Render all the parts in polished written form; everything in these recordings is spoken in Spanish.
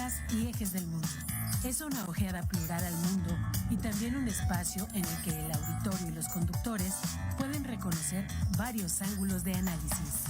eras y ejes del mundo. Es una ojeada plural al mundo y también un espacio en el que el auditorio y los conductores pueden reconocer varios ángulos de análisis.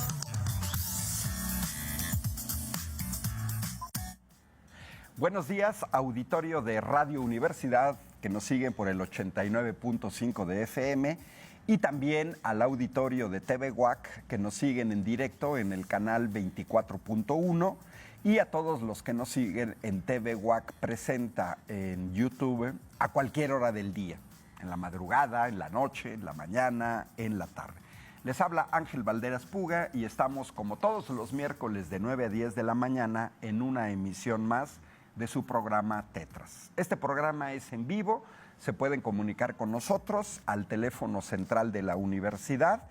Buenos días, auditorio de Radio Universidad, que nos siguen por el 89.5 de FM, y también al auditorio de TV WAC, que nos siguen en directo en el canal 24.1, y a todos los que nos siguen en TV WAC Presenta en YouTube a cualquier hora del día, en la madrugada, en la noche, en la mañana, en la tarde. Les habla Ángel Valderas Puga y estamos como todos los miércoles de 9 a 10 de la mañana en una emisión más de su programa Tetras. Este programa es en vivo, se pueden comunicar con nosotros al teléfono central de la universidad,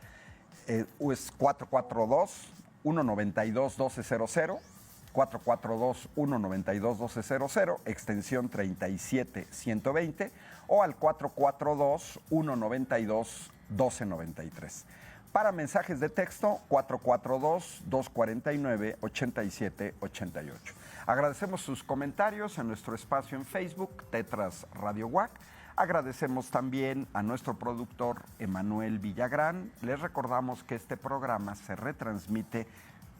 es 442-192-1200, 442-192-1200, extensión 37120, o al 442-192-1293. Para mensajes de texto, 442-249-8788. Agradecemos sus comentarios en nuestro espacio en Facebook, Tetras Radio WAC. Agradecemos también a nuestro productor Emanuel Villagrán. Les recordamos que este programa se retransmite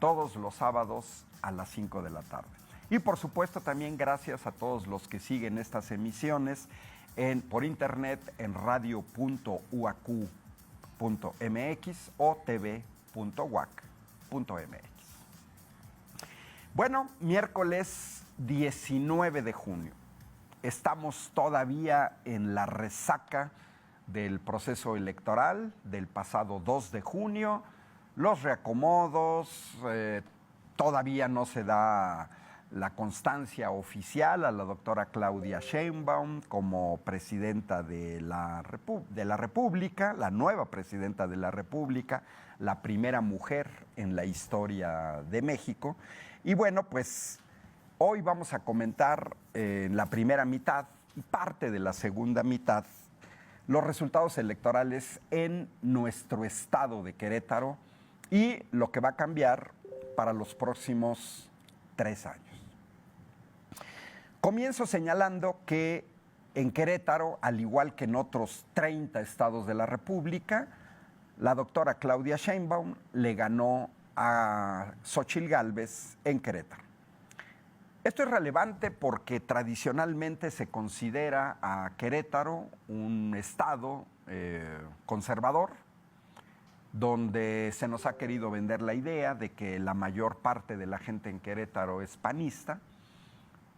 todos los sábados a las 5 de la tarde. Y por supuesto también gracias a todos los que siguen estas emisiones por internet en radio.uac.mx o tv.uac.mx. Bueno, miércoles 19 de junio. Estamos todavía en la resaca del proceso electoral del pasado 2 de junio. Los reacomodos, todavía no se da la constancia oficial a la doctora Claudia Sheinbaum como presidenta de la República, la nueva presidenta de la República, la primera mujer en la historia de México. Y bueno, pues hoy vamos a comentar en la primera mitad y parte de la segunda mitad los resultados electorales en nuestro estado de Querétaro y lo que va a cambiar para los próximos 3 años. Comienzo señalando que en Querétaro, al igual que en otros 30 estados de la República, la doctora Claudia Sheinbaum le ganó a Xóchitl Gálvez en Querétaro. Esto es relevante porque tradicionalmente se considera a Querétaro un estado conservador, donde se nos ha querido vender la idea de que la mayor parte de la gente en Querétaro es panista,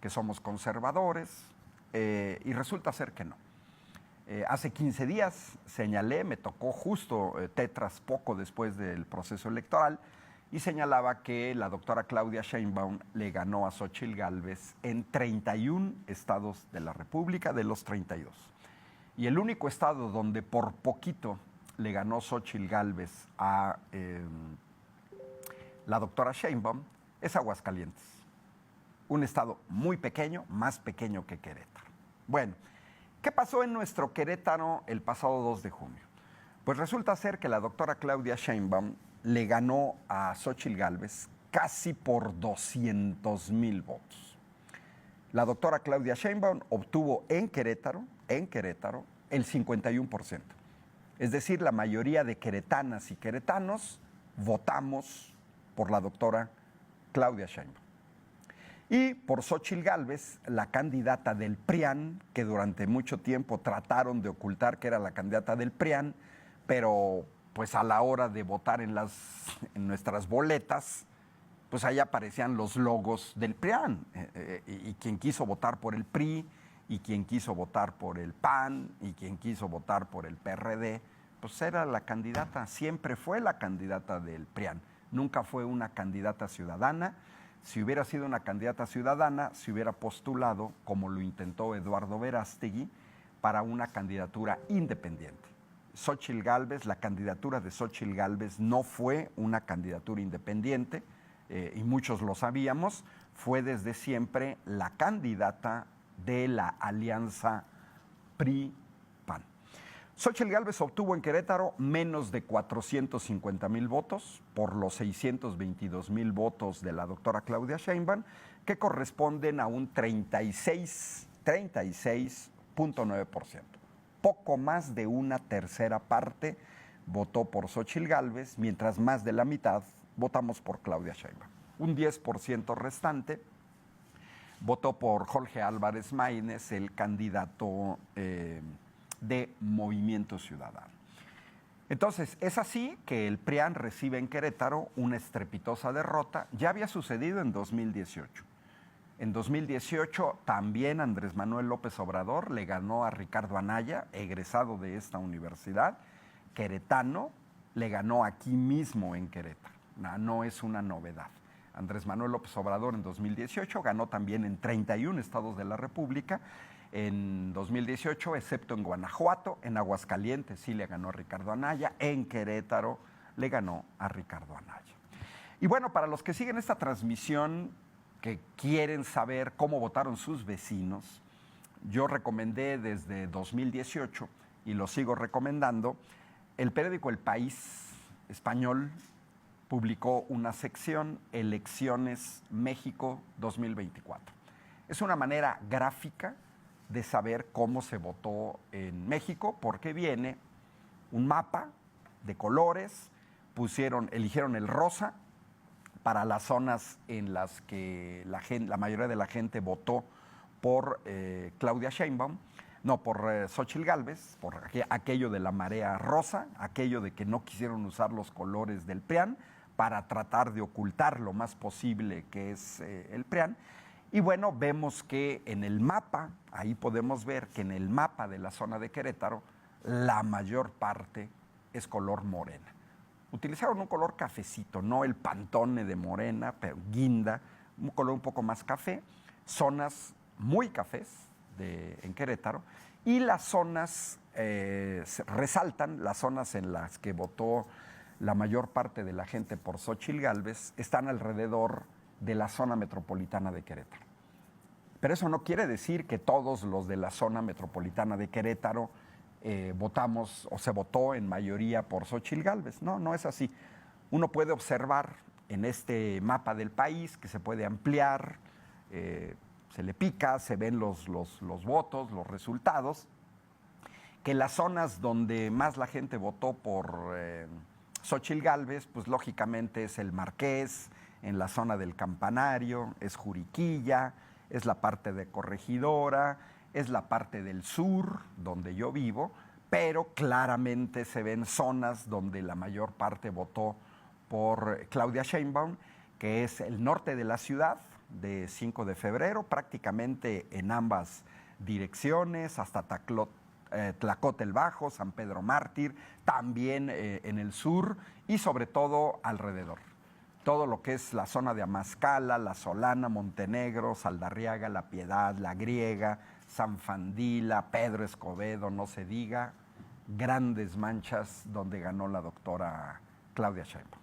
que somos conservadores, y resulta ser que no. Hace 15 días señalé, me tocó justo Tetras poco después del proceso electoral, y señalaba que la doctora Claudia Sheinbaum le ganó a Xóchitl Gálvez en 31 estados de la República, de los 32. Y el único estado donde por poquito le ganó Xóchitl Gálvez a la doctora Sheinbaum es Aguascalientes. Un estado muy pequeño, más pequeño que Querétaro. Bueno, ¿qué pasó en nuestro Querétaro el pasado 2 de junio? Pues resulta ser que la doctora Claudia Sheinbaum le ganó a Xóchitl Gálvez casi por 200,000 votos. La doctora Claudia Sheinbaum obtuvo en Querétaro, el 51%. Es decir, la mayoría de queretanas y queretanos votamos por la doctora Claudia Sheinbaum. Y por Xóchitl Gálvez, la candidata del PRIAN, que durante mucho tiempo trataron de ocultar que era la candidata del PRIAN, pero pues a la hora de votar en nuestras boletas, pues ahí aparecían los logos del PRIAN. Y quien quiso votar por el PRI, y quien quiso votar por el PAN, y quien quiso votar por el PRD, pues era la candidata, siempre fue la candidata del PRIAN. Nunca fue una candidata ciudadana. Si hubiera sido una candidata ciudadana, se hubiera postulado, como lo intentó Eduardo Verástegui, para una candidatura independiente. Xóchitl Gálvez, la candidatura de Xóchitl Gálvez no fue una candidatura independiente, y muchos lo sabíamos, fue desde siempre la candidata de la alianza PRI-PAN. Xóchitl Gálvez obtuvo en Querétaro menos de 450,000 votos por los 622,000 votos de la doctora Claudia Sheinbaum, que corresponden a un 36.9%. Poco más de una tercera parte votó por Xóchitl Gálvez, mientras más de la mitad votamos por Claudia Sheinbaum. Un 10% restante votó por Jorge Álvarez Maínez, el candidato de Movimiento Ciudadano. Entonces, es así que el PRIAN recibe en Querétaro una estrepitosa derrota. Ya había sucedido en 2018. En 2018 también Andrés Manuel López Obrador le ganó a Ricardo Anaya, egresado de esta universidad, queretano, le ganó aquí mismo en Querétaro. No es una novedad. Andrés Manuel López Obrador en 2018 ganó también en 31 estados de la República. En 2018, excepto en Guanajuato, en Aguascalientes sí le ganó a Ricardo Anaya, en Querétaro le ganó a Ricardo Anaya. Y bueno, para los que siguen esta transmisión, que quieren saber cómo votaron sus vecinos, yo recomendé desde 2018 y lo sigo recomendando, el periódico El País español publicó una sección, Elecciones México 2024. Es una manera gráfica de saber cómo se votó en México, porque viene un mapa de colores, eligieron el rosa para las zonas en las que la mayoría de la gente votó por Claudia Sheinbaum, por Xóchitl Gálvez, por aquello de la marea rosa, aquello de que no quisieron usar los colores del PRIAN para tratar de ocultar lo más posible que es el PRIAN. Y bueno, vemos que en el mapa, ahí podemos ver que en el mapa de la zona de Querétaro, la mayor parte es color morena. Utilizaron un color cafecito, no el Pantone de Morena, pero guinda, un color un poco más café, zonas muy cafés en Querétaro, y las zonas, resaltan las zonas en las que votó la mayor parte de la gente por Xóchitl Gálvez, están alrededor de la zona metropolitana de Querétaro. Pero eso no quiere decir que todos los de la zona metropolitana de Querétaro votamos o se votó en mayoría por Xóchitl Gálvez. No, no es así. Uno puede observar en este mapa del país, que se puede ampliar, se le pica, se ven los votos, los resultados, que las zonas donde más la gente votó por Xóchitl Gálvez, pues lógicamente es el Marqués, en la zona del Campanario, es Juriquilla, es la parte de Corregidora, es la parte del sur, donde yo vivo, pero claramente se ven zonas donde la mayor parte votó por Claudia Sheinbaum, que es el norte de la ciudad, de 5 de febrero, prácticamente en ambas direcciones, hasta Tlacote el Bajo, San Pedro Mártir, también en el sur y sobre todo alrededor. Todo lo que es la zona de Amazcala, La Solana, Montenegro, Saldarriaga, La Piedad, La Griega, San Fandila, Pedro Escobedo, no se diga, grandes manchas donde ganó la doctora Claudia Sheinbaum.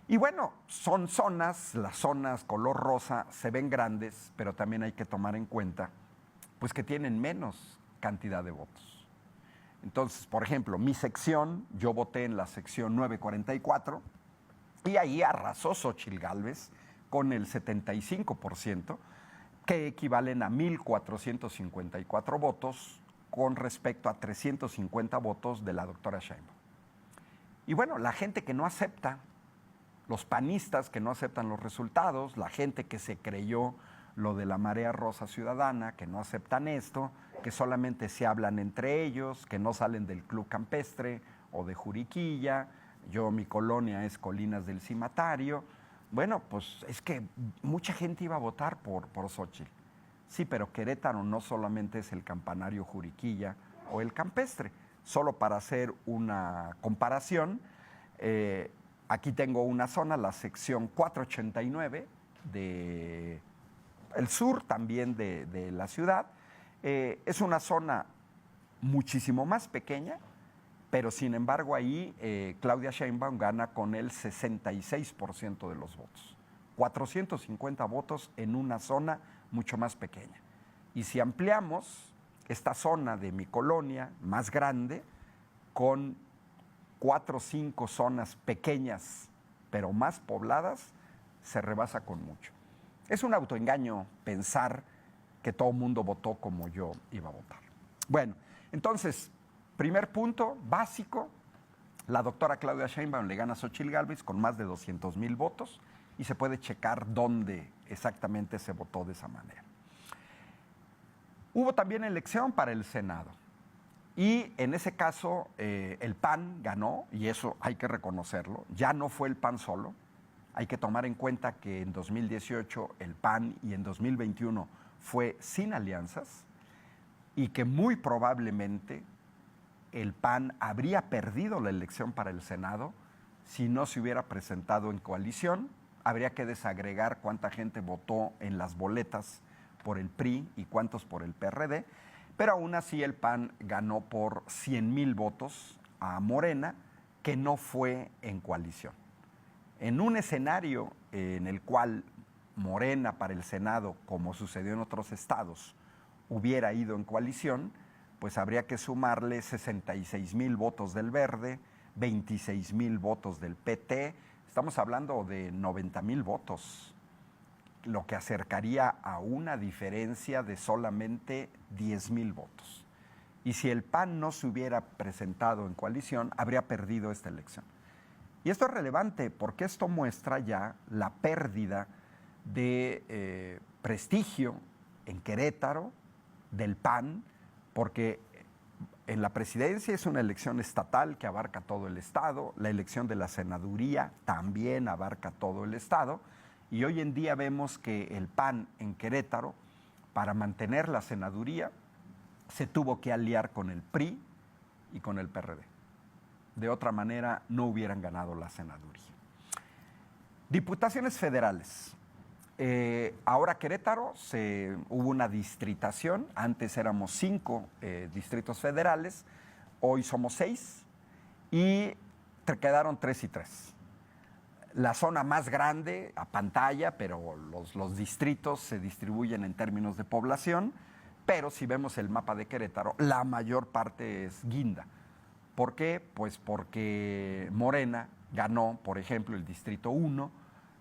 Y bueno, son zonas, las zonas color rosa se ven grandes, pero también hay que tomar en cuenta pues que tienen menos cantidad de votos. Entonces, por ejemplo, mi sección, yo voté en la sección 944, y ahí arrasó Xóchitl Gálvez con el 75%, que equivalen a 1,454 votos con respecto a 350 votos de la doctora Sheinbaum. Y bueno, la gente que no acepta, los panistas que no aceptan los resultados, la gente que se creyó lo de la marea rosa ciudadana, que no aceptan esto, que solamente se hablan entre ellos, que no salen del Club Campestre o de Juriquilla. Mi colonia es Colinas del Cimatario. Bueno, pues es que mucha gente iba a votar por Xóchitl. Sí, pero Querétaro no solamente es el Campanario, Juriquilla o el Campestre. Solo para hacer una comparación, aquí tengo una zona, la sección 489 del sur también de la ciudad. Es una zona muchísimo más pequeña, pero sin embargo ahí Claudia Sheinbaum gana con el 66% de los votos. 450 votos en una zona mucho más pequeña. Y si ampliamos, esta zona de mi colonia más grande, con 4 o 5 zonas pequeñas, pero más pobladas, se rebasa con mucho. Es un autoengaño pensar que todo el mundo votó como yo iba a votar. Bueno, entonces, primer punto básico, la doctora Claudia Sheinbaum le gana a Xóchitl Gálvez con más de 200,000 votos y se puede checar dónde exactamente se votó de esa manera. Hubo también elección para el Senado y en ese caso el PAN ganó, y eso hay que reconocerlo. Ya no fue el PAN solo. Hay que tomar en cuenta que en 2018 el PAN y en 2021 fue sin alianzas y que muy probablemente el PAN habría perdido la elección para el Senado si no se hubiera presentado en coalición. Habría que desagregar cuánta gente votó en las boletas por el PRI y cuántos por el PRD, pero aún así el PAN ganó por 100,000 votos a Morena, que no fue en coalición. En un escenario en el cual Morena para el Senado, como sucedió en otros estados, hubiera ido en coalición, pues habría que sumarle 66,000 votos del Verde, 26,000 votos del PT, estamos hablando de 90,000 votos, lo que acercaría a una diferencia de solamente 10,000 votos. Y si el PAN no se hubiera presentado en coalición, habría perdido esta elección. Y esto es relevante porque esto muestra ya la pérdida de prestigio en Querétaro del PAN, porque en la presidencia es una elección estatal que abarca todo el estado, la elección de la senaduría también abarca todo el estado, y hoy en día vemos que el PAN en Querétaro, para mantener la senaduría, se tuvo que aliar con el PRI y con el PRD. De otra manera, no hubieran ganado la senaduría. Diputaciones federales. Ahora Querétaro hubo una distritación. Antes éramos 5 distritos federales, hoy somos 6 y quedaron 3 y 3. La zona más grande, a pantalla, pero los distritos se distribuyen en términos de población, pero si vemos el mapa de Querétaro, la mayor parte es guinda. ¿Por qué? Pues porque Morena ganó, por ejemplo, el Distrito 1,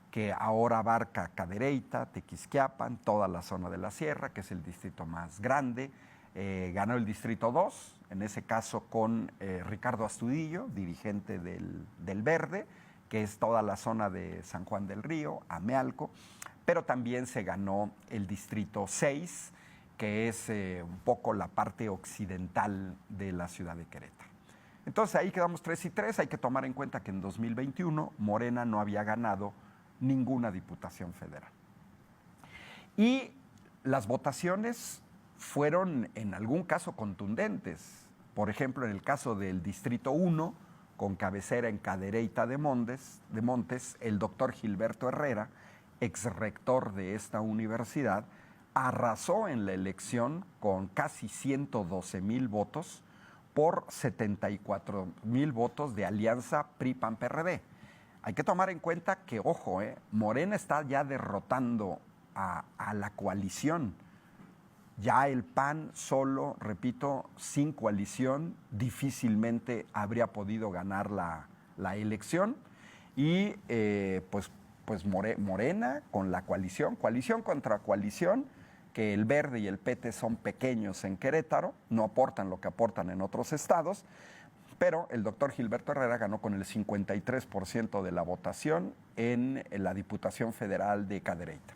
que ahora abarca Cadereyta, Tequisquiapan, toda la zona de la Sierra, que es el distrito más grande. Ganó el Distrito 2, en ese caso con Ricardo Astudillo, dirigente del Verde, que es toda la zona de San Juan del Río, Amealco, pero también se ganó el Distrito 6, que es un poco la parte occidental de la ciudad de Querétaro. Entonces ahí quedamos 3 y 3, hay que tomar en cuenta que en 2021 Morena no había ganado ninguna diputación federal. Y las votaciones fueron en algún caso contundentes. Por ejemplo, en el caso del Distrito 1, con cabecera en Cadereyta de Montes, el doctor Gilberto Herrera, exrector de esta universidad, arrasó en la elección con casi 112,000 votos por 74,000 votos de alianza PRI-PAN-PRD. Hay que tomar en cuenta que, ojo, Morena está ya derrotando a la coalición. Ya el PAN solo, repito, sin coalición, difícilmente habría podido ganar la elección. Y pues Morena con la coalición contra coalición, que el Verde y el PT son pequeños en Querétaro, no aportan lo que aportan en otros estados, pero el doctor Gilberto Herrera ganó con el 53% de la votación en la Diputación Federal de Cadereyta.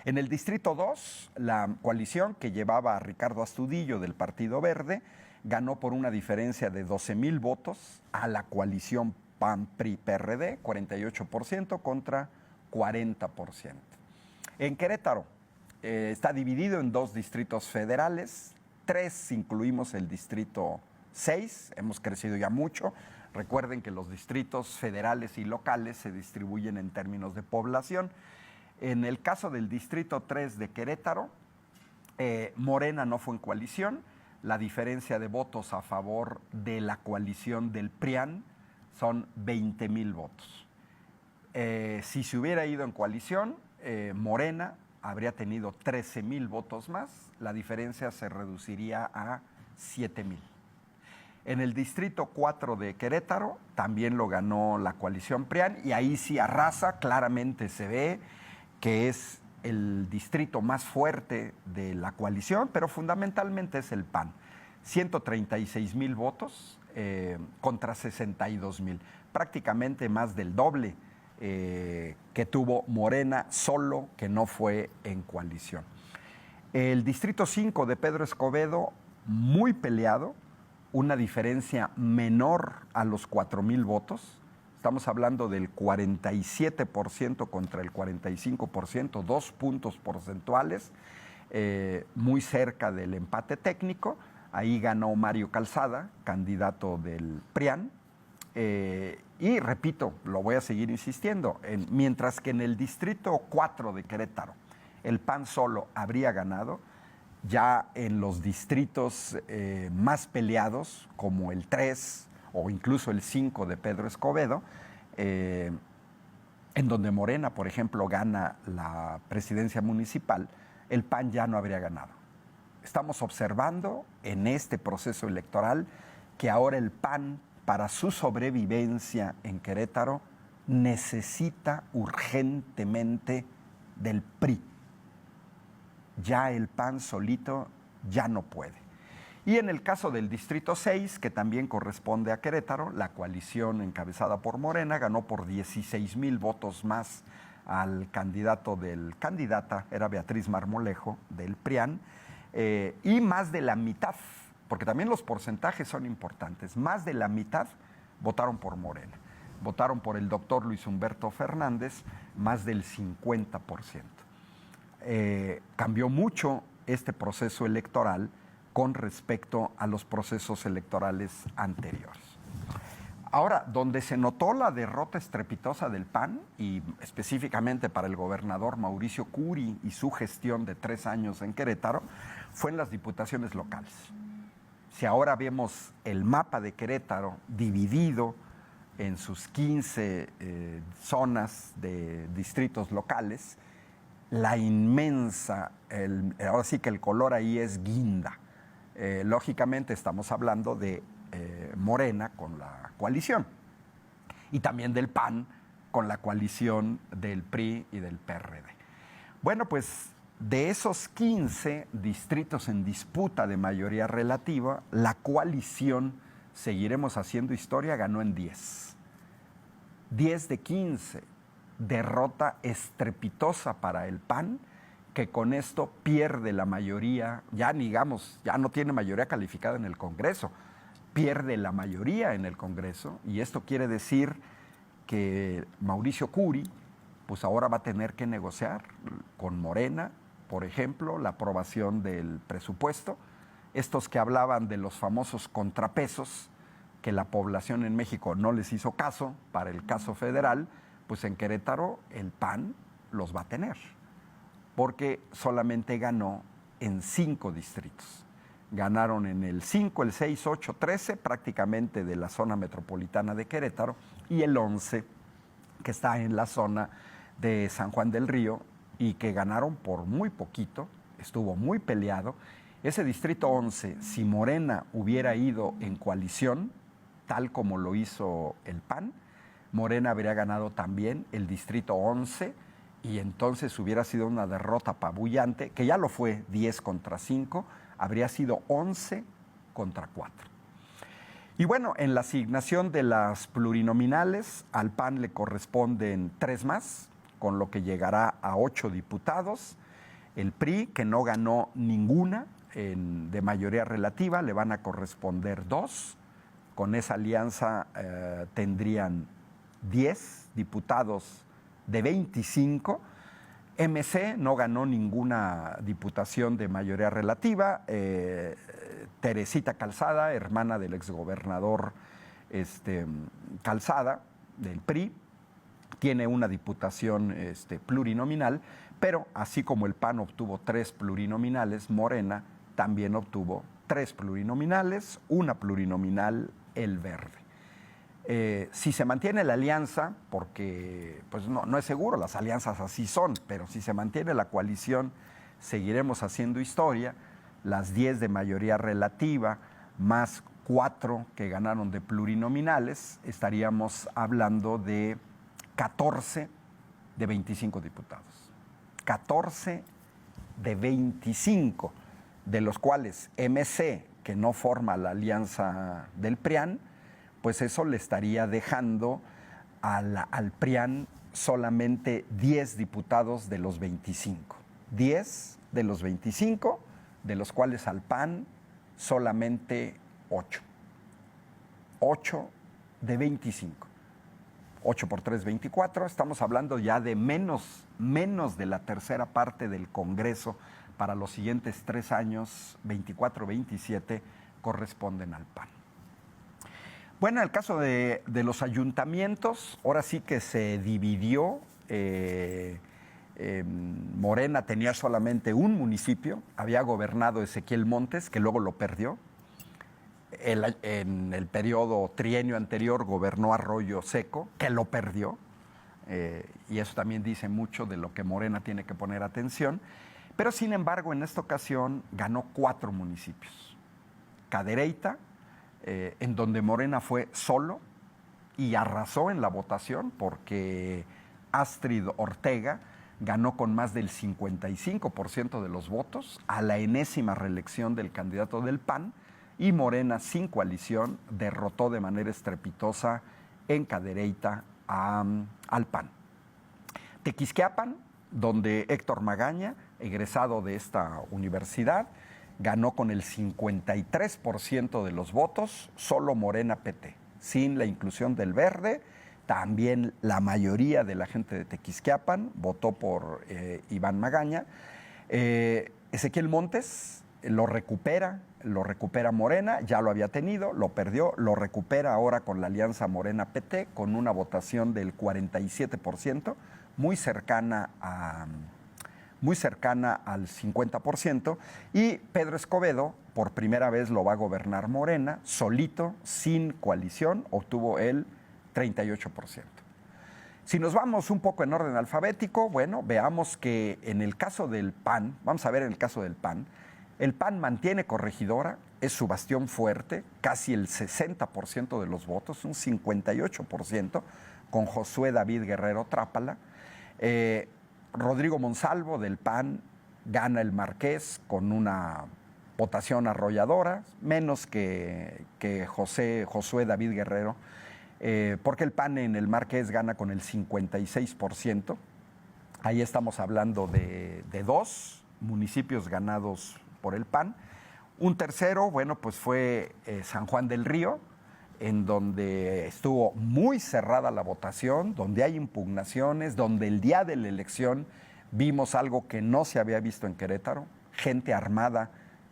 En el Distrito 2, la coalición que llevaba a Ricardo Astudillo del Partido Verde ganó por una diferencia de 12,000 votos a la coalición PAN-PRI-PRD, 48% contra 40%. En Querétaro está dividido en 2 distritos federales, 3 si incluimos el Distrito 6, hemos crecido ya mucho. Recuerden que los distritos federales y locales se distribuyen en términos de población. En el caso del Distrito 3 de Querétaro, Morena no fue en coalición. La diferencia de votos a favor de la coalición del PRIAN son 20,000 votos. Si se hubiera ido en coalición, Morena habría tenido 13,000 votos más, la diferencia se reduciría a 7,000. En el distrito 4 de Querétaro también lo ganó la coalición PRIAN y ahí sí arrasa, claramente se ve que es el distrito más fuerte de la coalición, pero fundamentalmente es el PAN. 136,000 votos contra 62,000, prácticamente más del doble que tuvo Morena solo, que no fue en coalición. El distrito 5 de Pedro Escobedo, muy peleado, una diferencia menor a los 4,000 votos. Estamos hablando del 47% contra el 45%, 2 puntos porcentuales, muy cerca del empate técnico. Ahí ganó Mario Calzada, candidato del PRIAN. Y repito, lo voy a seguir insistiendo, mientras que en el distrito 4 de Querétaro el PAN solo habría ganado, ya en los distritos más peleados, como el 3 o incluso el 5 de Pedro Escobedo, en donde Morena, por ejemplo, gana la presidencia municipal, el PAN ya no habría ganado. Estamos observando en este proceso electoral que ahora el PAN, para su sobrevivencia en Querétaro, necesita urgentemente del PRI. Ya el PAN solito ya no puede. Y en el caso del distrito 6, que también corresponde a Querétaro, la coalición encabezada por Morena ganó por 16,000 votos más al candidata, era Beatriz Marmolejo, del PRIAN, y más de la mitad, porque también los porcentajes son importantes, más de la mitad votaron por Morena. Votaron por el doctor Luis Humberto Fernández, más del 50%. Cambió mucho este proceso electoral con respecto a los procesos electorales anteriores. Ahora, donde se notó la derrota estrepitosa del PAN, y específicamente para el gobernador Mauricio Curi y su gestión de 3 años en Querétaro, fue en las diputaciones locales. Si ahora vemos el mapa de Querétaro dividido en sus 15 zonas de distritos locales, la inmensa, ahora sí que el color ahí es guinda. Lógicamente estamos hablando de Morena con la coalición y también del PAN con la coalición del PRI y del PRD. Bueno, pues de esos 15 distritos en disputa de mayoría relativa, la coalición Seguiremos Haciendo Historia ganó en 10. 10 de 15. Derrota estrepitosa para el PAN, que con esto pierde la mayoría, ya digamos, ya no tiene mayoría calificada en el Congreso, pierde la mayoría en el Congreso, y esto quiere decir que Mauricio Curi, pues ahora va a tener que negociar con Morena, por ejemplo, la aprobación del presupuesto. Estos que hablaban de los famosos contrapesos, que la población en México no les hizo caso para el caso federal, pues en Querétaro el PAN los va a tener, porque solamente ganó en 5 distritos. Ganaron en el 5, el 6, 8, 13, prácticamente de la zona metropolitana de Querétaro, y el 11, que está en la zona de San Juan del Río, y que ganaron por muy poquito, estuvo muy peleado. Ese distrito 11, si Morena hubiera ido en coalición, tal como lo hizo el PAN, Morena habría ganado también el distrito 11, y entonces hubiera sido una derrota apabullante, que ya lo fue, 10 contra 5, habría sido 11 contra 4. Y bueno, en la asignación de las plurinominales, al PAN le corresponden 3 más, con lo que llegará a 8 diputados. El PRI, que no ganó ninguna de mayoría relativa, le van a corresponder 2. Con esa alianza tendrían 10 diputados de 25. MC no ganó ninguna diputación de mayoría relativa. Teresita Calzada, hermana del exgobernador Calzada, del PRI, tiene una diputación plurinominal, pero así como el PAN obtuvo 3 plurinominales, Morena también obtuvo 3 plurinominales, una plurinominal el Verde. Si se mantiene la alianza, porque pues no es seguro, las alianzas así son, pero si se mantiene la coalición, seguiremos haciendo historia. Las 10 de mayoría relativa, más 4 que ganaron de plurinominales, estaríamos hablando de 14 de 25 diputados. 14 de 25, de los cuales MC, que no forma la alianza del PRIAN, pues eso le estaría dejando al PRIAN solamente 10 diputados de los 25. 10 de los 25, de los cuales al PAN solamente 8. 8 de 25. 8 por 3, 24. Estamos hablando ya de menos de la tercera parte del Congreso para los siguientes 3 años, 24, 27, corresponden al PAN. Bueno, en el caso de los ayuntamientos, ahora sí que se dividió. Morena tenía solamente un municipio, había gobernado Ezequiel Montes, que luego lo perdió. En el periodo trienio anterior gobernó Arroyo Seco, que lo perdió. Y eso también dice mucho de lo que Morena tiene que poner atención. Pero sin embargo, en esta ocasión ganó 4 municipios. Cadereyta, en donde Morena fue solo y arrasó en la votación porque Astrid Ortega ganó con más del 55% de los votos a la enésima reelección del candidato del PAN, y Morena, sin coalición, derrotó de manera estrepitosa en Cadereyta al PAN. Tequisquiapan, donde Héctor Magaña, egresado de esta universidad, ganó con el 53% de los votos, solo Morena PT, sin la inclusión del Verde. También la mayoría de la gente de Tequisquiapan votó por Iván Magaña. Ezequiel Montes lo recupera Morena, ya lo había tenido, lo perdió, lo recupera ahora con la alianza Morena-PT con una votación del 47%, muy cercana al 50%, y Pedro Escobedo por primera vez lo va a gobernar Morena, solito, sin coalición, obtuvo el 38%. Si nos vamos un poco en orden alfabético, bueno, veamos que en el caso del PAN, vamos a ver en el caso del PAN, el PAN mantiene corregidora, es su bastión fuerte, casi el 60% de los votos, un 58%, con Josué David Guerrero Trápala. Rodrigo Monsalvo del PAN gana el Marqués con una votación arrolladora, menos que Josué David Guerrero, porque el PAN en el Marqués gana con el 56%. Ahí estamos hablando de 2 municipios ganados por el PAN. Un tercero, bueno, pues fue San Juan del Río, en donde estuvo muy cerrada la votación, donde hay impugnaciones, donde el día de la elección vimos algo que no se había visto en Querétaro, gente armada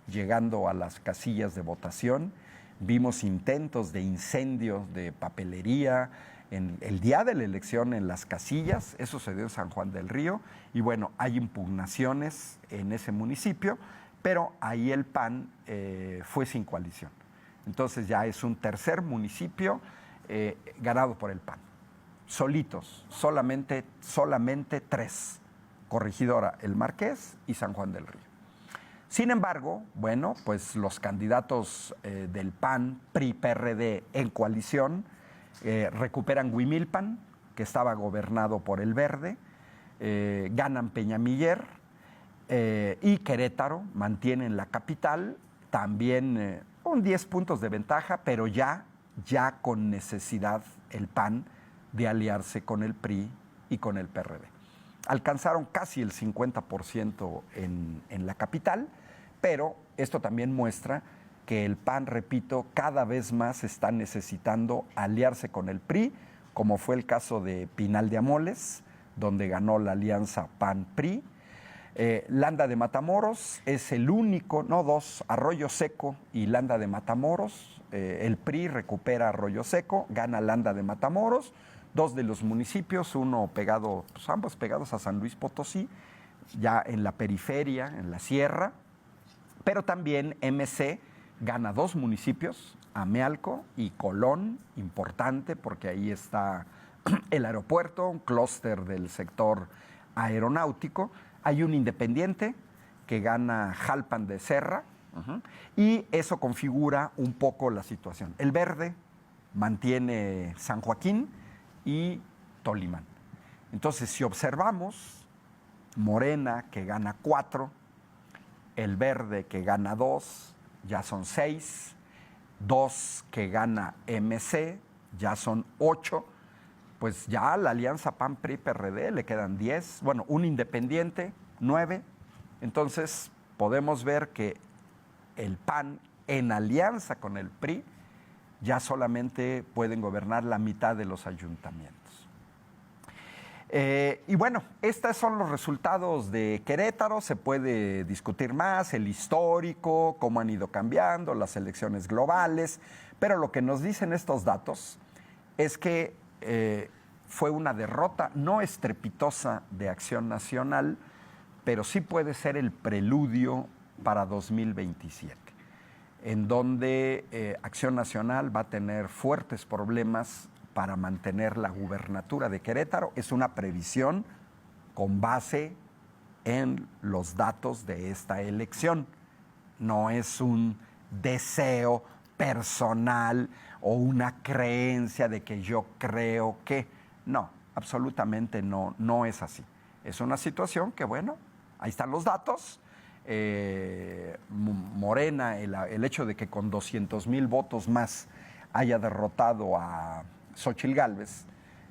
llegando a las casillas de votación, vimos intentos de incendios de papelería en el día de la elección en las casillas, eso se dio en San Juan del Río, y bueno, hay impugnaciones en ese municipio, pero ahí el PAN fue sin coalición. Entonces ya es un tercer municipio ganado por el PAN. Solitos, solamente 3. Corregidora, El Marqués y San Juan del Río. Sin embargo, bueno, pues los candidatos del PAN, PRI, PRD en coalición recuperan Huimilpan, que estaba gobernado por el Verde, ganan Peñamiller y Querétaro, mantienen la capital, también con 10 puntos de ventaja, pero ya con necesidad el PAN de aliarse con el PRI y con el PRD. Alcanzaron casi el 50% en la capital, pero esto también muestra que el PAN, repito, cada vez más está necesitando aliarse con el PRI, como fue el caso de Pinal de Amoles, donde ganó la alianza PAN-PRI. Landa de Matamoros es el único, no 2, Arroyo Seco y Landa de Matamoros. El PRI recupera Arroyo Seco, gana Landa de Matamoros, 2 de los municipios, uno pegado, pues ambos pegados a San Luis Potosí, ya en la periferia, en la sierra, pero también MC gana 2 municipios, Amealco y Colón, importante porque ahí está el aeropuerto, un clúster del sector aeronáutico. Hay un independiente que gana Jalpan de Serra, y eso configura un poco la situación. El verde mantiene San Joaquín y Tolimán. Entonces, si observamos, Morena que gana 4, el verde que gana 2, ya son 6, 2 que gana MC, ya son 8, pues ya a la alianza PAN-PRI-PRD le quedan 10, bueno, un independiente, 9, entonces podemos ver que el PAN en alianza con el PRI ya solamente pueden gobernar la mitad de los ayuntamientos. Y bueno, estos son los resultados de Querétaro. Se puede discutir más, el histórico, cómo han ido cambiando, las elecciones globales, pero lo que nos dicen estos datos es que fue una derrota no estrepitosa de Acción Nacional, pero sí puede ser el preludio para 2027, en donde Acción Nacional va a tener fuertes problemas para mantener la gubernatura de Querétaro. Es una previsión con base en los datos de esta elección. No es un deseo personal o una creencia de que yo creo que. No, absolutamente no es así. Es una situación que, bueno, ahí están los datos. Morena, el hecho de que con 200,000 votos más haya derrotado a Xóchitl Gálvez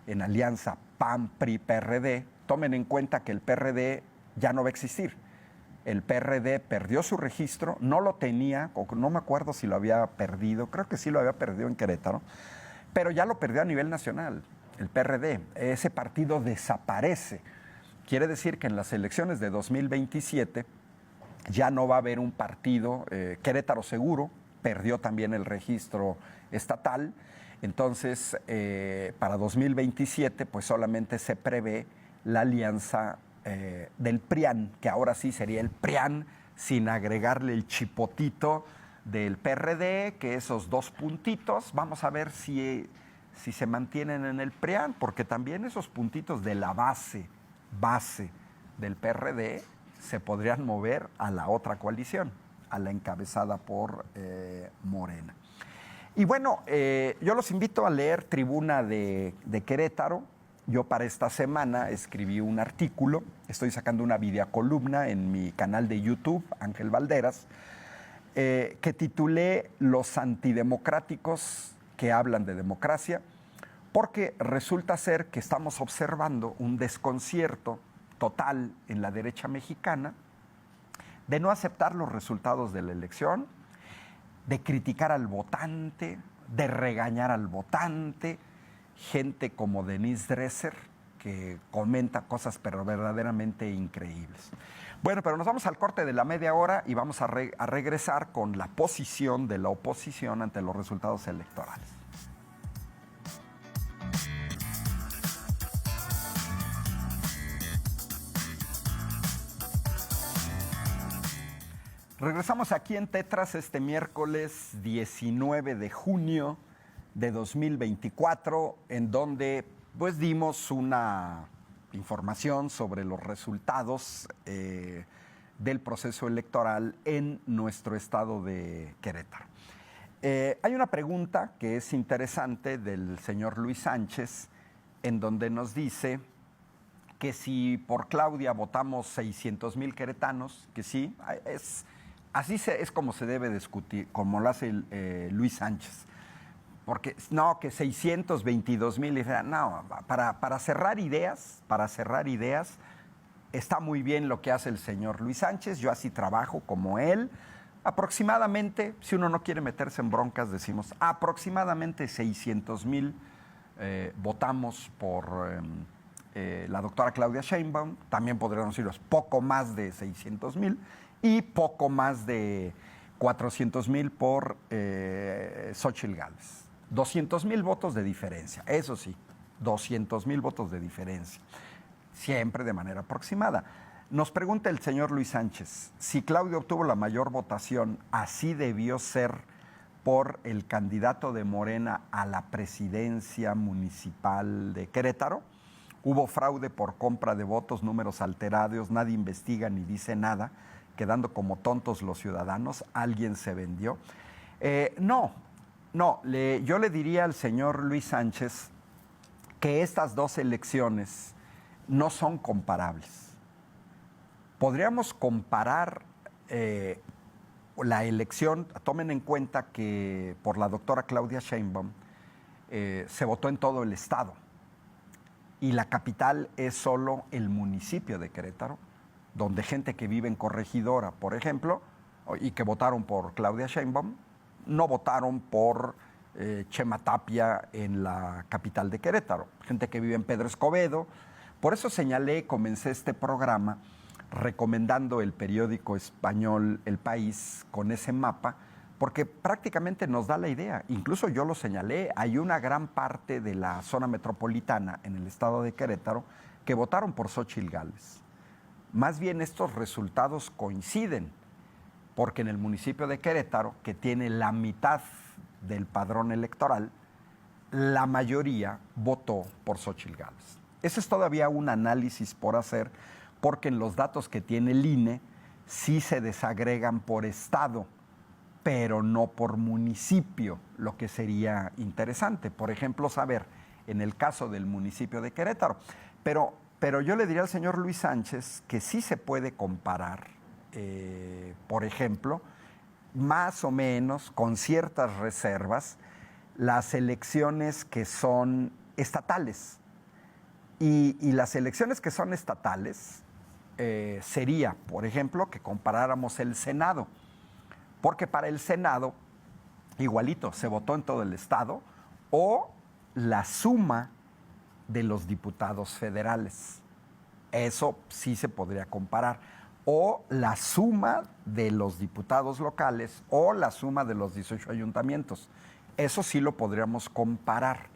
en alianza PAN-PRI-PRD, tomen en cuenta que el PRD ya no va a existir. El PRD perdió su registro, no lo tenía, no me acuerdo si lo había perdido, creo que sí lo había perdido en Querétaro, pero ya lo perdió a nivel nacional, el PRD. Ese partido desaparece. Quiere decir que en las elecciones de 2027 ya no va a haber un partido. Querétaro seguro perdió también el registro estatal. Entonces, para 2027, pues solamente se prevé la alianza del PRIAN, que ahora sí sería el PRIAN, sin agregarle el chipotito del PRD, que esos 2 puntitos, vamos a ver si se mantienen en el PRIAN, porque también esos puntitos de la base del PRD se podrían mover a la otra coalición, a la encabezada por Morena. Y bueno, yo los invito a leer Tribuna de Querétaro. Yo para esta semana escribí un artículo, estoy sacando una videocolumna en mi canal de YouTube, Ángel Valderas, que titulé Los antidemocráticos que hablan de democracia, porque resulta ser que estamos observando un desconcierto total en la derecha mexicana de no aceptar los resultados de la elección, de criticar al votante, de regañar al votante, gente como Denise Dresser, que comenta cosas pero verdaderamente increíbles. Bueno, pero nos vamos al corte de la media hora y vamos a regresar con la posición de la oposición ante los resultados electorales. Regresamos aquí en Tetras este miércoles 19 de junio de 2024, en donde pues dimos una información sobre los resultados del proceso electoral en nuestro estado de Querétaro. Hay una pregunta que es interesante del señor Luis Sánchez, en donde nos dice que si por Claudia votamos 600,000 queretanos, que sí, así es como se debe discutir, como lo hace Luis Sánchez. Porque no, que 622,000, no, para cerrar ideas, está muy bien lo que hace el señor Luis Sánchez. Yo así trabajo como él. Aproximadamente, si uno no quiere meterse en broncas, decimos aproximadamente 600,000 votamos por la doctora Claudia Sheinbaum. También podríamos decirlo, poco más de 600,000 y poco más de 400,000 por Xóchitl Gálvez. 200,000 votos de diferencia, eso sí, 200,000 votos de diferencia, siempre de manera aproximada. Nos pregunta el señor Luis Sánchez, si Claudia obtuvo la mayor votación, ¿así debió ser por el candidato de Morena a la presidencia municipal de Querétaro. Hubo fraude por compra de votos, números alterados, nadie investiga ni dice nada, quedando como tontos los ciudadanos. Alguien se vendió. Yo le diría al señor Luis Sánchez que estas dos elecciones no son comparables. Podríamos comparar la elección, tomen en cuenta que por la doctora Claudia Sheinbaum se votó en todo el estado y la capital es solo el municipio de Querétaro, donde gente que vive en Corregidora, por ejemplo, y que votaron por Claudia Sheinbaum, no votaron por Chema Tapia en la capital de Querétaro, gente que vive en Pedro Escobedo. Por eso comencé este programa recomendando el periódico español El País con ese mapa, porque prácticamente nos da la idea. Incluso yo lo señalé, hay una gran parte de la zona metropolitana en el estado de Querétaro que votaron por Xóchitl Gálvez. Más bien estos resultados coinciden, porque en el municipio de Querétaro, que tiene la mitad del padrón electoral, la mayoría votó por Xóchitl Gálvez. Ese es todavía un análisis por hacer, porque en los datos que tiene el INE sí se desagregan por estado, pero no por municipio, lo que sería interesante. Por ejemplo, saber en el caso del municipio de Querétaro. Pero yo le diría al señor Luis Sánchez que sí se puede comparar, por ejemplo, más o menos, con ciertas reservas, las elecciones que son estatales. Y las elecciones que son estatales sería, por ejemplo, que comparáramos el Senado. Porque para el Senado, igualito, se votó en todo el estado, o la suma de los diputados federales. Eso sí se podría comparar. O la suma de los diputados locales, o la suma de los 18 ayuntamientos. Eso sí lo podríamos comparar.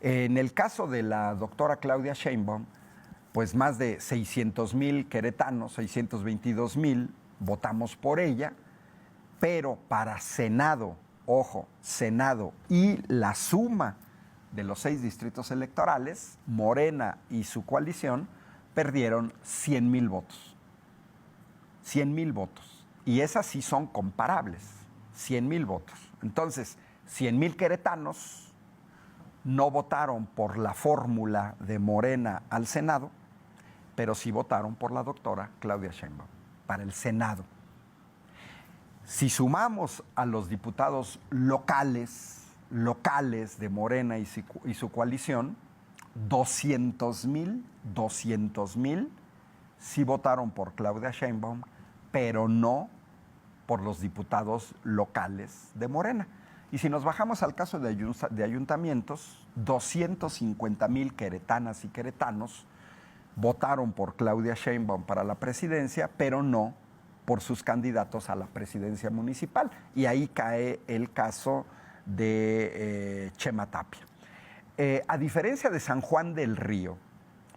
En el caso de la doctora Claudia Sheinbaum, pues más de 600,000 queretanos, 622,000, votamos por ella, pero para Senado, ojo, Senado y la suma de los 6 distritos electorales, Morena y su coalición perdieron 100,000 votos. 100,000 votos. Y esas sí son comparables, 100,000 votos. Entonces, 100,000 queretanos no votaron por la fórmula de Morena al Senado, pero sí votaron por la doctora Claudia Sheinbaum para el Senado. Si sumamos a los diputados locales de Morena y su coalición, 200,000 sí votaron por Claudia Sheinbaum, pero no por los diputados locales de Morena. Y si nos bajamos al caso de ayuntamientos, 250,000 queretanas y queretanos votaron por Claudia Sheinbaum para la presidencia, pero no por sus candidatos a la presidencia municipal. Y ahí cae el caso de Chema Tapia. A diferencia de San Juan del Río,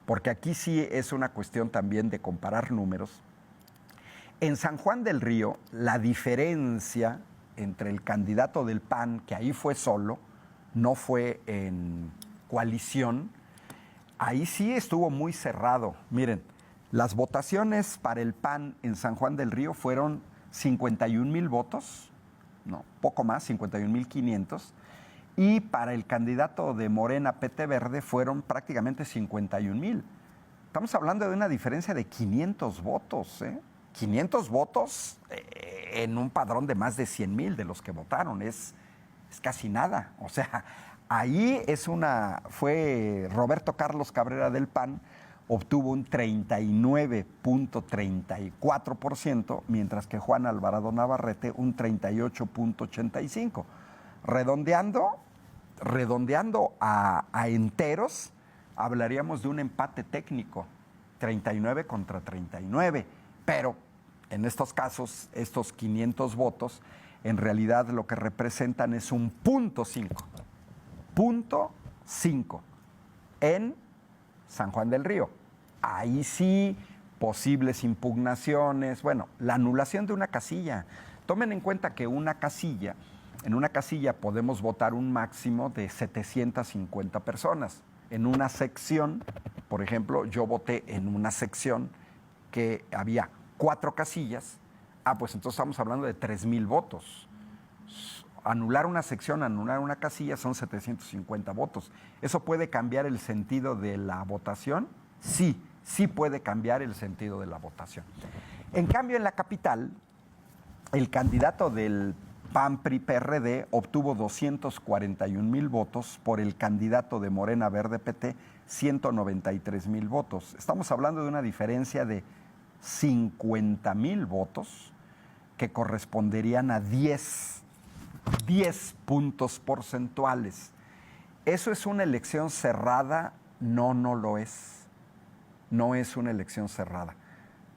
porque aquí sí es una cuestión también de comparar números, en San Juan del Río la diferencia entre el candidato del PAN, que ahí fue solo, no fue en coalición, ahí sí estuvo muy cerrado. Miren, las votaciones para el PAN en San Juan del Río fueron 51,000 votos, no, poco más, 51,500, y para el candidato de Morena, PT Verde, fueron prácticamente 51,000. Estamos hablando de una diferencia de 500 votos, ¿eh? 500 votos en un padrón de más de 100,000 de los que votaron, es casi nada. O sea, ahí fue Roberto Carlos Cabrera del PAN, obtuvo un 39.34%, mientras que Juan Alvarado Navarrete un 38.85%. Redondeando a enteros, hablaríamos de un empate técnico, 39 contra 39, pero en estos casos, estos 500 votos, en realidad lo que representan es un .5 en San Juan del Río. Ahí sí, posibles impugnaciones, bueno, la anulación de una casilla. Tomen en cuenta que una casilla En una casilla podemos votar un máximo de 750 personas. En una sección, por ejemplo, yo voté en una sección que había 4 casillas. Pues entonces estamos hablando de 3,000 votos. Anular una sección, anular una casilla son 750 votos. ¿Eso puede cambiar el sentido de la votación? Sí, sí puede cambiar el sentido de la votación. En cambio, en la capital, el candidato del PAN-PRI-PRD obtuvo 241,000 votos, por el candidato de Morena Verde PT 193,000 votos. Estamos hablando de una diferencia de 50,000 votos que corresponderían a 10 puntos porcentuales. ¿Eso es una elección cerrada? No, no lo es. No es una elección cerrada.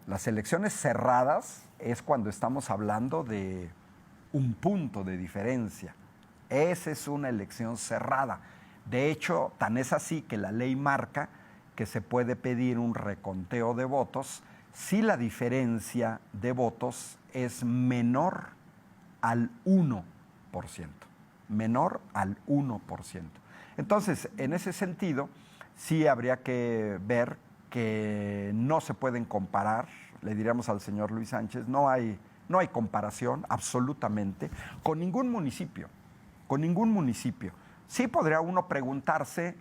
Las elecciones cerradas es cuando estamos hablando de un punto de diferencia. Esa es una elección cerrada. De hecho, tan es así que la ley marca que se puede pedir un reconteo de votos si la diferencia de votos es menor al 1%. Menor al 1%. Entonces, en ese sentido, sí habría que ver que no se pueden comparar, le diríamos al señor Luis Sánchez, no hay comparación absolutamente con ningún municipio, Sí puede uno preguntarse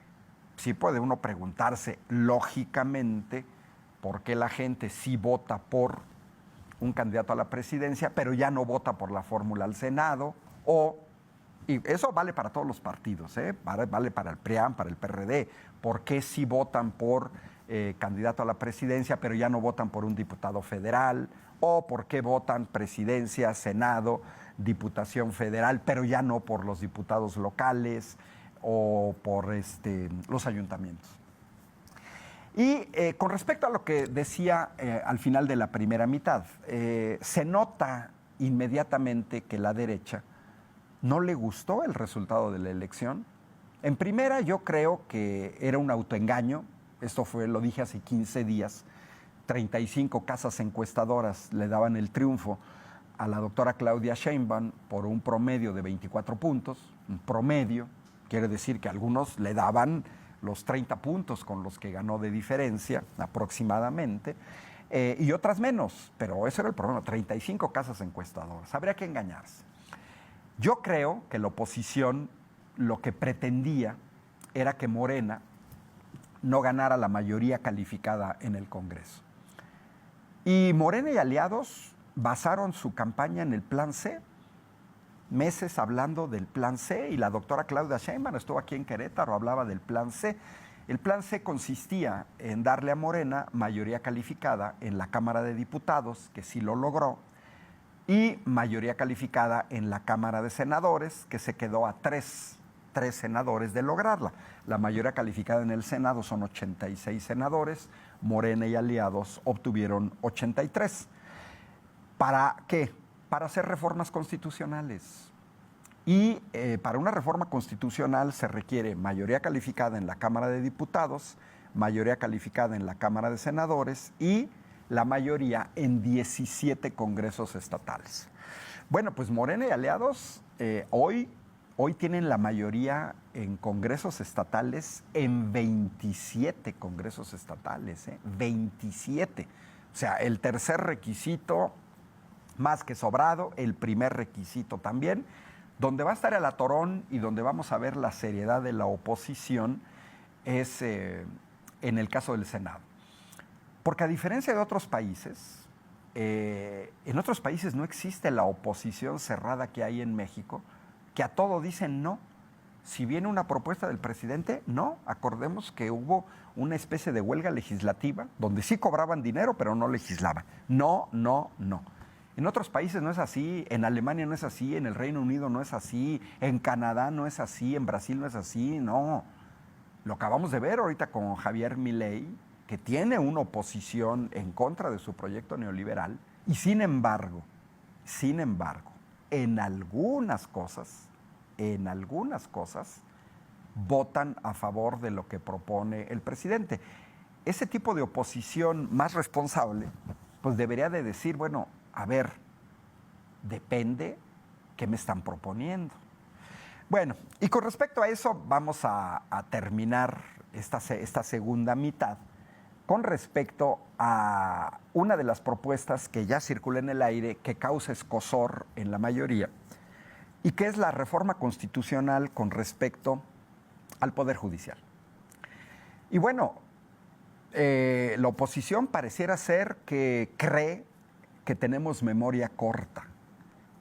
lógicamente por qué la gente sí vota por un candidato a la presidencia, pero ya no vota por la fórmula al Senado, y eso vale para todos los partidos, vale para el PRIAN, para el PRD, por qué sí votan por candidato a la presidencia, pero ya no votan por un diputado federal, o por qué votan presidencia, Senado, Diputación Federal, pero ya no por los diputados locales o por los ayuntamientos. Y con respecto a lo que decía al final de la primera mitad, se nota inmediatamente que la derecha no le gustó el resultado de la elección. En primera, yo creo que era un autoengaño. Esto lo dije hace 15 días. 35 casas encuestadoras le daban el triunfo a la doctora Claudia Sheinbaum por un promedio de 24 puntos. Un promedio quiere decir que algunos le daban los 30 puntos con los que ganó de diferencia aproximadamente, y otras menos, pero ese era el problema, 35 casas encuestadoras. Habría que engañarse. Yo creo que la oposición lo que pretendía era que Morena no ganara la mayoría calificada en el Congreso. Y Morena y aliados basaron su campaña en el Plan C, meses hablando del Plan C, y la doctora Claudia Sheinbaum estuvo aquí en Querétaro, hablaba del Plan C. El Plan C consistía en darle a Morena mayoría calificada en la Cámara de Diputados, que sí lo logró, y mayoría calificada en la Cámara de Senadores, que se quedó a tres senadores de lograrla. La mayoría calificada en el Senado son 86 senadores, Morena y aliados obtuvieron 83. ¿Para qué? Para hacer reformas constitucionales. Y para una reforma constitucional se requiere mayoría calificada en la Cámara de Diputados, mayoría calificada en la Cámara de Senadores y la mayoría en 17 congresos estatales. Bueno, pues Morena y aliados hoy tienen la mayoría en congresos estatales, en 27 congresos estatales, 27. O sea, el tercer requisito más que sobrado, el primer requisito también. Donde va a estar el atorón y donde vamos a ver la seriedad de la oposición es en el caso del Senado. Porque a diferencia de otros países, en otros países no existe la oposición cerrada que hay en México, que a todo dicen no. Si viene una propuesta del presidente, no. Acordemos que hubo una especie de huelga legislativa donde sí cobraban dinero, pero no legislaban. No. En otros países no es así, en Alemania no es así, en el Reino Unido no es así, en Canadá no es así, en Brasil no es así, no. Lo acabamos de ver ahorita con Javier Milei, que tiene una oposición en contra de su proyecto neoliberal, y sin embargo, en algunas cosas, votan a favor de lo que propone el presidente. Ese tipo de oposición más responsable, pues debería de decir, bueno, a ver, depende ¿qué me están proponiendo? Bueno, y con respecto a eso vamos a terminar esta segunda mitad con respecto a una de las propuestas que ya circula en el aire, que causa escozor en la mayoría, y que es la reforma constitucional con respecto al Poder Judicial. Y bueno, la oposición pareciera ser que cree que tenemos memoria corta,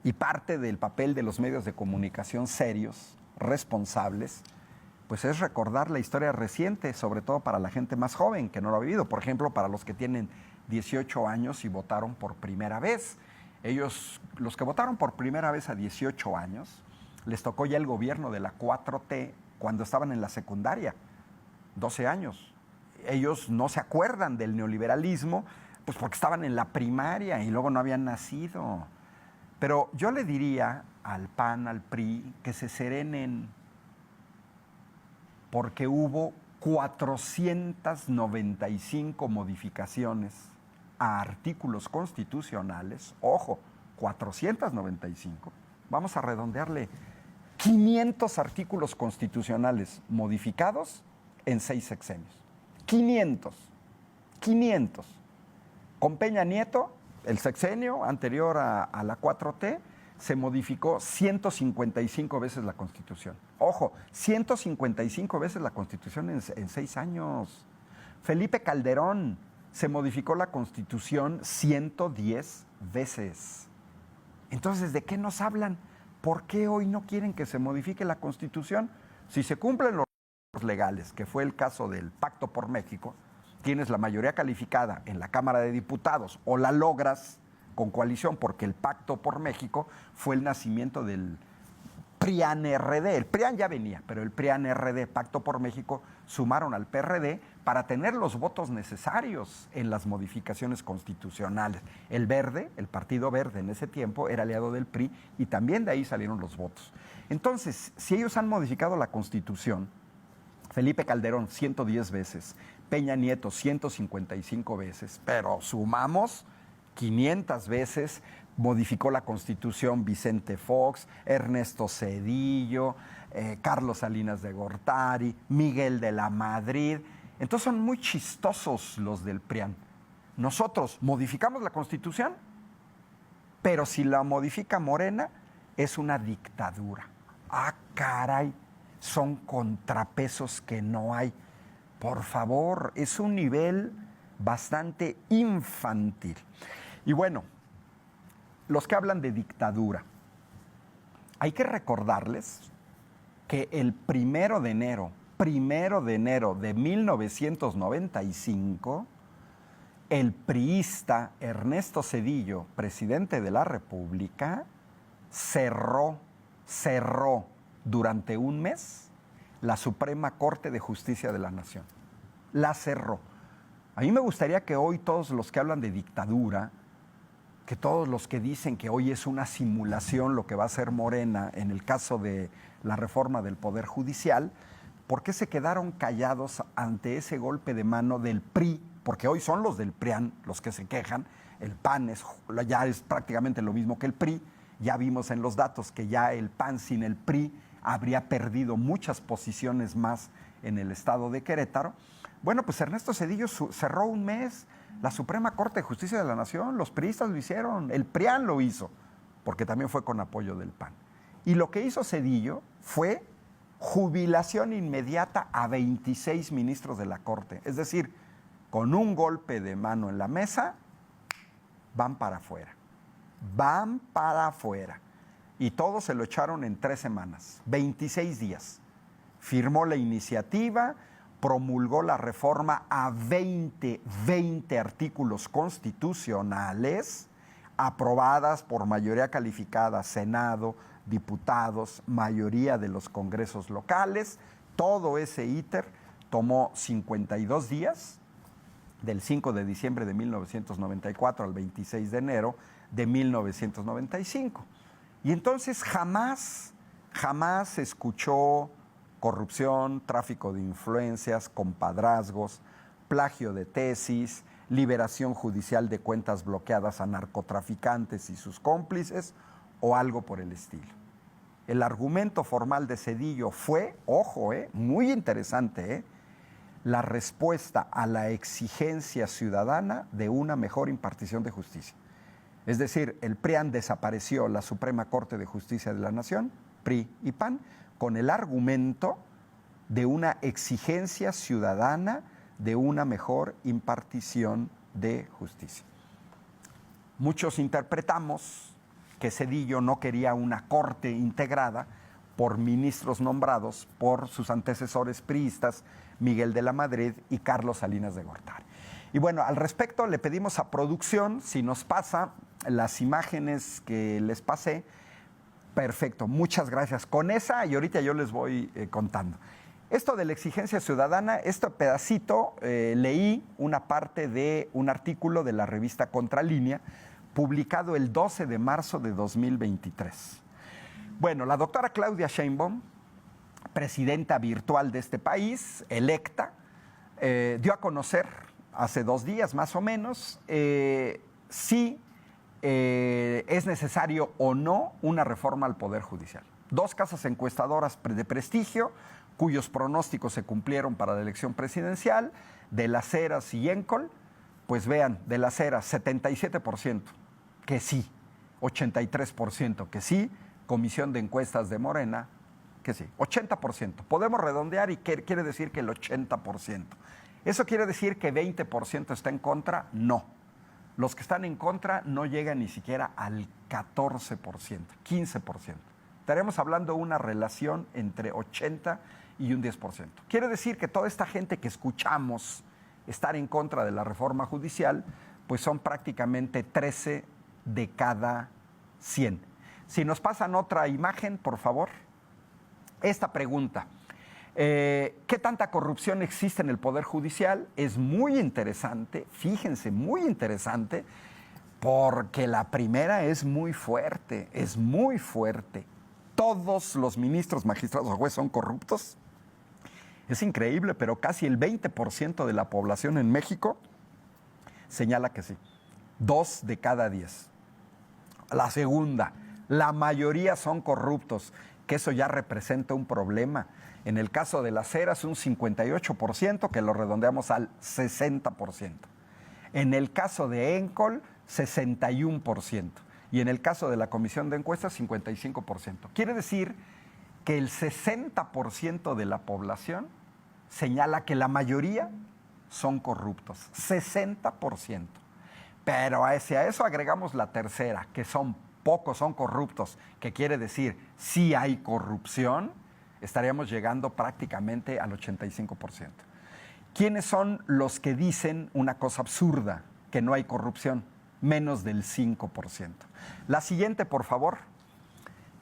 y parte del papel de los medios de comunicación serios, responsables, pues es recordar la historia reciente, sobre todo para la gente más joven que no lo ha vivido. Por ejemplo, para los que tienen 18 años y votaron por primera vez. Ellos, los que votaron por primera vez a 18 años, les tocó ya el gobierno de la 4T cuando estaban en la secundaria, 12 años. Ellos no se acuerdan del neoliberalismo, pues porque estaban en la primaria y luego no habían nacido. Pero yo le diría al PAN, al PRI, que se serenen, porque hubo 495 modificaciones a artículos constitucionales, ojo, 495, vamos a redondearle, 500 artículos constitucionales modificados en 6 sexenios. 500. Con Peña Nieto, el sexenio anterior a la 4T, se modificó 155 veces la Constitución. Ojo, 155 veces la Constitución en 6 años. Felipe Calderón, se modificó la Constitución 110 veces. Entonces, ¿de qué nos hablan? ¿Por qué hoy no quieren que se modifique la Constitución? Si se cumplen los legales, que fue el caso del Pacto por México, tienes la mayoría calificada en la Cámara de Diputados o la logras con coalición, porque el Pacto por México fue el nacimiento del PRIAN-RD. El PRIAN ya venía, pero el PRIAN-RD, Pacto por México, sumaron al PRD para tener los votos necesarios en las modificaciones constitucionales. El Verde, el Partido Verde en ese tiempo, era aliado del PRI y también de ahí salieron los votos. Entonces, si ellos han modificado la Constitución, Felipe Calderón 110 veces, Peña Nieto 155 veces, pero sumamos 500 veces, modificó la Constitución Vicente Fox, Ernesto Zedillo, Carlos Salinas de Gortari, Miguel de la Madrid. Entonces son muy chistosos los del PRIAN. Nosotros modificamos la Constitución, pero si la modifica Morena, es una dictadura. ¡Ah, caray! Son contrapesos que no hay. Por favor, es un nivel bastante infantil. Y bueno, los que hablan de dictadura, hay que recordarles que el 1 de enero de 1995, el priista Ernesto Zedillo, presidente de la República, cerró durante un mes la Suprema Corte de Justicia de la Nación. La cerró. A mí me gustaría que hoy todos los que hablan de dictadura, que todos los que dicen que hoy es una simulación lo que va a hacer Morena en el caso de la reforma del Poder Judicial, ¿por qué se quedaron callados ante ese golpe de mano del PRI? Porque hoy son los del PRIAN los que se quejan, el PAN ya es prácticamente lo mismo que el PRI, ya vimos en los datos que ya el PAN sin el PRI habría perdido muchas posiciones más en el estado de Querétaro. Bueno, pues Ernesto Zedillo cerró un mes la Suprema Corte de Justicia de la Nación, los priistas lo hicieron, el PRIAN lo hizo, porque también fue con apoyo del PAN. Y lo que hizo Zedillo fue jubilación inmediata a 26 ministros de la Corte. Es decir, con un golpe de mano en la mesa, van para afuera. Y todos se lo echaron en 3 semanas, 26 días. Firmó la iniciativa, promulgó la reforma a 20 artículos constitucionales aprobadas por mayoría calificada, Senado, diputados, mayoría de los congresos locales. Todo ese íter tomó 52 días, del 5 de diciembre de 1994 al 26 de enero de 1995. Y entonces jamás se escuchó corrupción, tráfico de influencias, compadrazgos, plagio de tesis, liberación judicial de cuentas bloqueadas a narcotraficantes y sus cómplices, o algo por el estilo. El argumento formal de Zedillo fue, ojo, muy interesante, la respuesta a la exigencia ciudadana de una mejor impartición de justicia. Es decir, el PRIAN desapareció la Suprema Corte de Justicia de la Nación, PRI y PAN, con el argumento de una exigencia ciudadana de una mejor impartición de justicia. Muchos interpretamos que Zedillo no quería una corte integrada por ministros nombrados por sus antecesores priistas, Miguel de la Madrid y Carlos Salinas de Gortari. Y bueno, al respecto le pedimos a producción si nos pasa las imágenes que les pasé. Perfecto, muchas gracias. Con esa y ahorita yo les voy contando. Esto de la exigencia ciudadana, este pedacito, leí una parte de un artículo de la revista Contralínea, publicado el 12 de marzo de 2023. Bueno, la doctora Claudia Sheinbaum, presidenta virtual de este país, electa, dio a conocer hace 2 días más o menos si es necesario o no una reforma al Poder Judicial. 2 casas encuestadoras de prestigio, cuyos pronósticos se cumplieron para la elección presidencial, de Las Heras y Encol, pues vean, de Las Heras 77% que sí, 83% que sí, Comisión de Encuestas de Morena que sí, 80%. Podemos redondear y quiere decir que el 80%. ¿Eso quiere decir que 20% está en contra? No. Los que están en contra no llegan ni siquiera al 14%, 15%. Estaremos hablando de una relación entre 80 y un 10%. Quiere decir que toda esta gente que escuchamos estar en contra de la reforma judicial, pues son prácticamente 13 de cada 100. Si nos pasan otra imagen, por favor. Esta pregunta, ¿qué tanta corrupción existe en el Poder Judicial? Es muy interesante, fíjense, muy interesante, porque la primera es muy fuerte, es muy fuerte. ¿Todos los ministros, magistrados o jueces son corruptos? Es increíble, pero casi el 20% de la población en México señala que sí. 2 de cada 10. La segunda, la mayoría son corruptos, que eso ya representa un problema. En el caso de Las Heras, un 58%, que lo redondeamos al 60%. En el caso de Encol, 61%. Y en el caso de la Comisión de Encuestas, 55%. Quiere decir que el 60% de la población señala que la mayoría son corruptos. 60%. Pero a eso agregamos la tercera, que son pocos son corruptos, que quiere decir si hay corrupción, estaríamos llegando prácticamente al 85%. ¿Quiénes son los que dicen una cosa absurda, que no hay corrupción? Menos del 5%. La siguiente, por favor,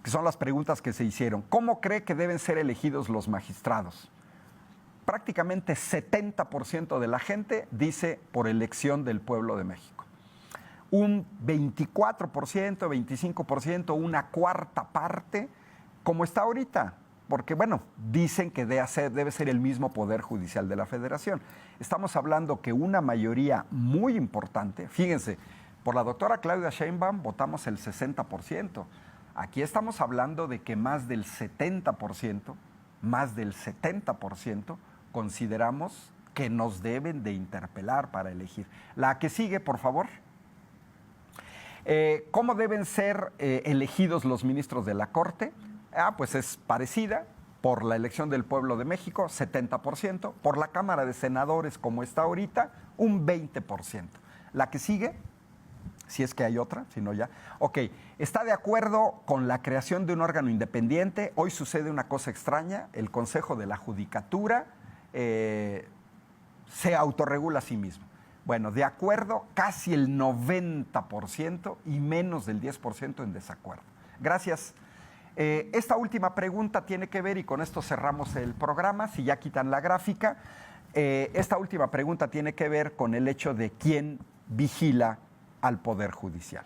que son las preguntas que se hicieron. ¿Cómo cree que deben ser elegidos los magistrados? Prácticamente 70% de la gente dice por elección del pueblo de México. Un 24%, 25%, una cuarta parte, como está ahorita, porque, bueno, dicen que debe ser el mismo Poder Judicial de la Federación. Estamos hablando que una mayoría muy importante, fíjense, por la doctora Claudia Sheinbaum votamos el 60%. Aquí estamos hablando de que más del 70%, consideramos que nos deben de interpelar para elegir. La que sigue, por favor. ¿Cómo deben ser elegidos los ministros de la Corte? Pues es parecida. Por la elección del pueblo de México, 70%. Por la Cámara de Senadores, como está ahorita, un 20%. La que sigue, si es que hay otra, si no ya. Ok, ¿está de acuerdo con la creación de un órgano independiente? Hoy sucede una cosa extraña. El Consejo de la Judicatura se autorregula a sí mismo. Bueno, de acuerdo, casi el 90% y menos del 10% en desacuerdo. Gracias. Esta última pregunta tiene que ver, y con esto cerramos el programa, si ya quitan la gráfica, esta última pregunta tiene que ver con el hecho de quién vigila al Poder Judicial.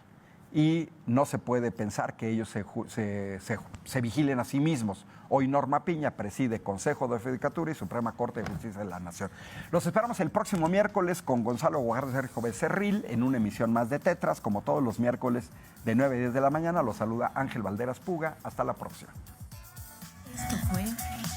y no se puede pensar que ellos se vigilen a sí mismos. Hoy Norma Piña preside Consejo de Judicatura y Suprema Corte de Justicia de la Nación. Los esperamos el próximo miércoles con Gonzalo Guajardo y Sergio Becerril en una emisión más de Tetras, como todos los miércoles de 9 a 10 de la mañana. Los saluda Ángel Valderas Puga. Hasta la próxima. Esto fue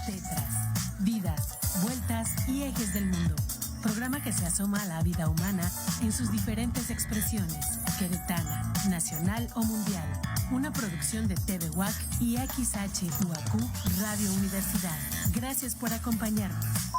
Tetras, vidas, vueltas y ejes del mundo. Programa que se asoma a la vida humana en sus diferentes expresiones, queretana, nacional o mundial. Una producción de TV UAC y XHUAQ Radio Universidad. Gracias por acompañarnos.